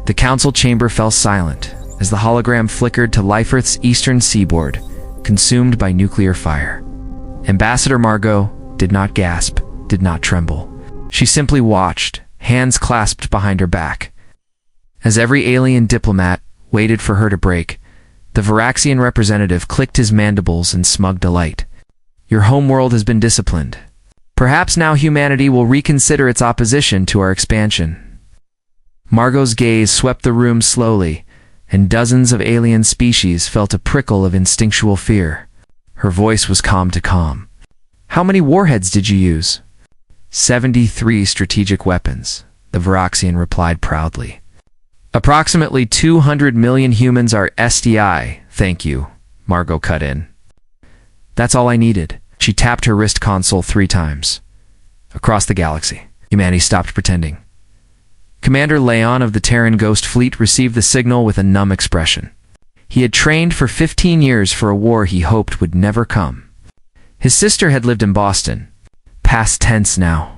The council chamber fell silent as the hologram flickered to Life-Earth's eastern seaboard, consumed by nuclear fire. Ambassador Margot did not gasp, did not tremble. She simply watched, hands clasped behind her back. As every alien diplomat waited for her to break, the Varaxian representative clicked his mandibles in smug delight. Your homeworld has been disciplined. Perhaps now humanity will reconsider its opposition to our expansion. Margot's gaze swept the room slowly, and dozens of alien species felt a prickle of instinctual fear. Her voice was calm to calm. How many warheads did you use? 73 strategic weapons, the Varaxian replied proudly. Approximately 200 million humans are SDI, thank you, Margot cut in. That's all I needed. She tapped her wrist console 3 times. Across the galaxy, humanity stopped pretending. Commander Leon of the Terran Ghost Fleet received the signal with a numb expression. He had trained for 15 years for a war he hoped would never come. His sister had lived in Boston. Past tense now.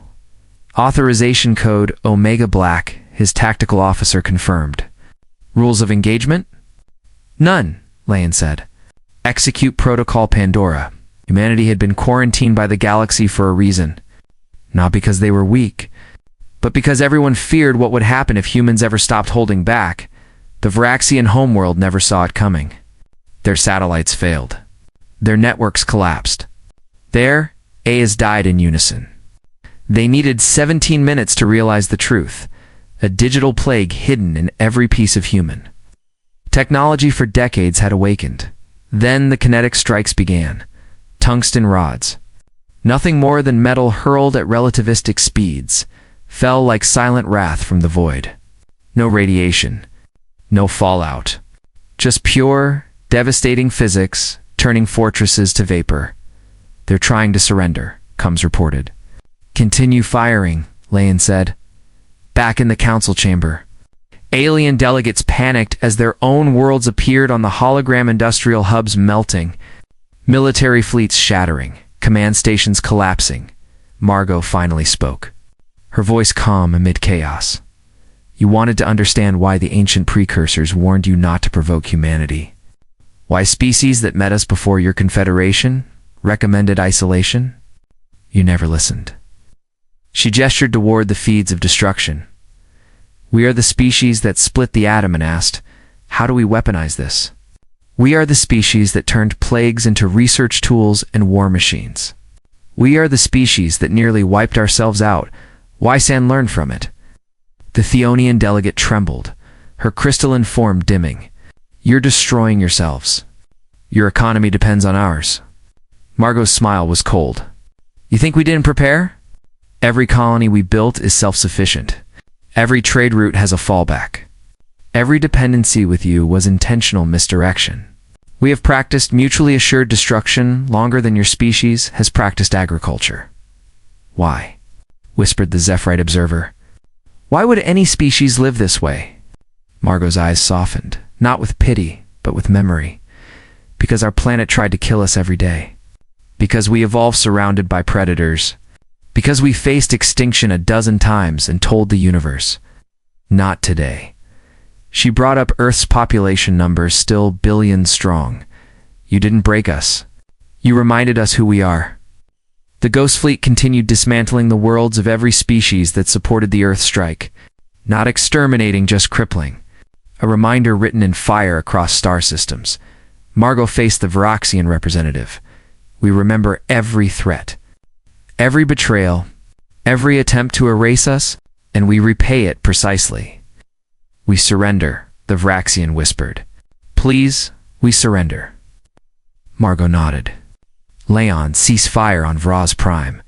Authorization code Omega Black, his tactical officer confirmed. Rules of engagement? None, Leon said. Execute Protocol Pandora. Humanity had been quarantined by the galaxy for a reason. Not because they were weak, but because everyone feared what would happen if humans ever stopped holding back. The Varaxian homeworld never saw it coming. Their satellites failed. Their networks collapsed. Their A's died in unison. They needed 17 minutes to realize the truth. A digital plague hidden in every piece of human. Technology for decades had awakened. Then the kinetic strikes began. Tungsten rods. Nothing more than metal hurled at relativistic speeds, fell like silent wrath from the void. No radiation. No fallout. Just pure, devastating physics, turning fortresses to vapor. They're trying to surrender, Combs reported. Continue firing, Leon said. Back in the council chamber, alien delegates panicked as their own worlds appeared on the hologram industrial hubs melting, military fleets shattering, command stations collapsing. Margot finally spoke, her voice calm amid chaos. You wanted to understand why the ancient precursors warned you not to provoke humanity. Why species that met us before your confederation recommended isolation? You never listened. She gestured toward the feeds of destruction. We are the species that split the atom and asked, how do we weaponize this? We are the species that turned plagues into research tools and war machines. We are the species that nearly wiped ourselves out. Wysan learned from it. The Theonian delegate trembled, her crystalline form dimming. You're destroying yourselves. Your economy depends on ours. Margot's smile was cold. You think we didn't prepare? Every colony we built is self-sufficient. Every trade route has a fallback. Every dependency with you was intentional misdirection. We have practiced mutually assured destruction longer than your species has practiced agriculture. Why? Whispered the Zephyrite observer. Why would any species live this way? Margot's eyes softened, not with pity, but with memory. Because our planet tried to kill us every day. Because we evolved surrounded by predators. Because we faced extinction a dozen times and told the universe, not today. She brought up Earth's population numbers still billions strong. You didn't break us. You reminded us who we are. The Ghost Fleet continued dismantling the worlds of every species that supported the Earth strike. Not exterminating, just crippling. A reminder written in fire across star systems. Margot faced the Varaxian representative. We remember every threat. Every betrayal, every attempt to erase us, and we repay it precisely. We surrender, the Varaxian whispered. Please, we surrender. Margot nodded. Leon, cease fire on Vraz Prime.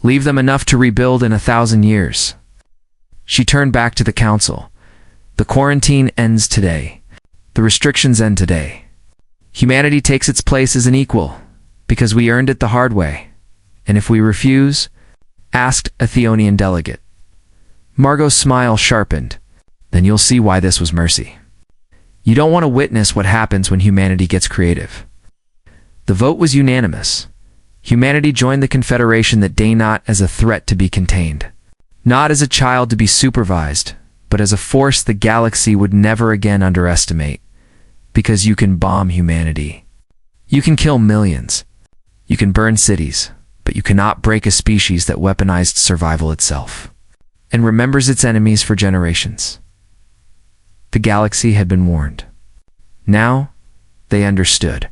Leave them enough to rebuild in 1,000 years. She turned back to the council. The quarantine ends today. The restrictions end today. Humanity takes its place as an equal, because we earned it the hard way. And if we refuse? Asked a Theonian delegate. Margot's smile sharpened. Then you'll see why this was mercy. You don't want to witness what happens when humanity gets creative. The vote was unanimous. Humanity joined the Confederation that day not as a threat to be contained. Not as a child to be supervised, but as a force the galaxy would never again underestimate, because you can bomb humanity. You can kill millions. You can burn cities, but you cannot break a species that weaponized survival itself and remembers its enemies for generations. The galaxy had been warned. Now, they understood.